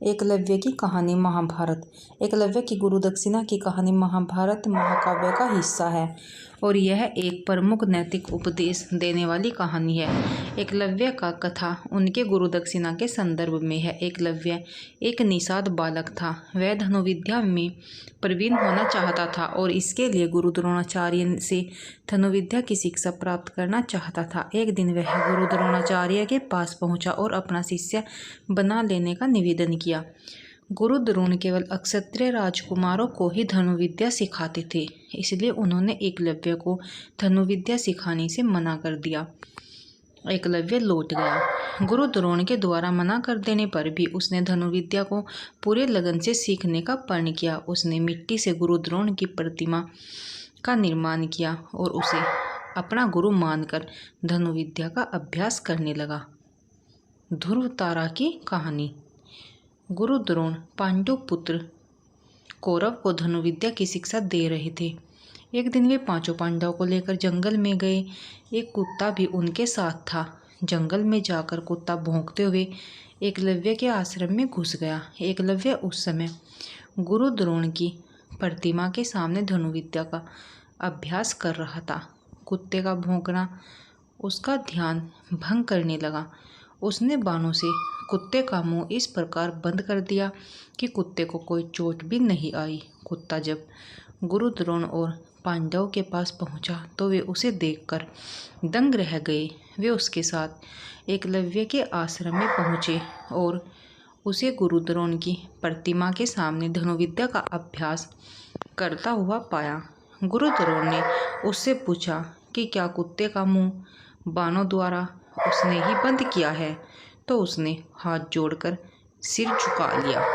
एकलव्य की कहानी महाभारत। एकलव्य की गुरु दक्षिणा की कहानी महाभारत महाकाव्य का हिस्सा है और यह एक प्रमुख नैतिक उपदेश देने वाली कहानी है। एकलव्य का कथा उनके गुरु दक्षिणा के संदर्भ में है। एकलव्य एक निषाद बालक था। वह धनुर्विद्या में प्रवीण होना चाहता था और इसके लिए गुरु द्रोणाचार्य से धनुर्विद्या की शिक्षा प्राप्त करना चाहता था। एक दिन वह गुरु द्रोणाचार्य के पास पहुंचा और अपना शिष्य बना लेने का निवेदन किया। गुरु द्रोण केवल अक्षत्रिय राजकुमारों को ही धनुर्विद्या सिखाते थे, इसलिए उन्होंने एकलव्य को धनुर्विद्या सिखाने से मना कर दिया। एकलव्य लौट गया। गुरु द्रोण के द्वारा मना कर देने पर भी उसने धनुर्विद्या को पूरे लगन से सीखने का प्रण किया। उसने मिट्टी से गुरु द्रोण की प्रतिमा का निर्माण किया और उसे अपना गुरु मानकर धनुर्विद्या का अभ्यास करने लगा। ध्रुव तारा की कहानी। गुरु द्रोण पांडु पुत्र कौरव को धनुर्विद्या की शिक्षा दे रहे थे। एक दिन वे पांचों पांडवों को लेकर जंगल में गए। एक कुत्ता भी उनके साथ था। जंगल में जाकर कुत्ता भौंकते हुए एकलव्य के आश्रम में घुस गया। एकलव्य उस समय गुरु द्रोण की प्रतिमा के सामने धनुर्विद्या का अभ्यास कर रहा था। कुत्ते का भौंकना उसका ध्यान भंग करने लगा। उसने बाणों से कुत्ते का मुंह इस प्रकार बंद कर दिया कि कुत्ते को कोई चोट भी नहीं आई। कुत्ता जब गुरु द्रोण और पांडवों के पास पहुंचा तो वे उसे देखकर दंग रह गए। वे उसके साथ एकलव्य के आश्रम में पहुंचे और उसे गुरु द्रोण की प्रतिमा के सामने धनुर्विद्या का अभ्यास करता हुआ पाया। गुरु द्रोण ने उससे पूछा कि क्या कुत्ते का मुंह बाणों द्वारा उसने ही बंद किया है, तो उसने हाथ जोड़कर सिर झुका लिया।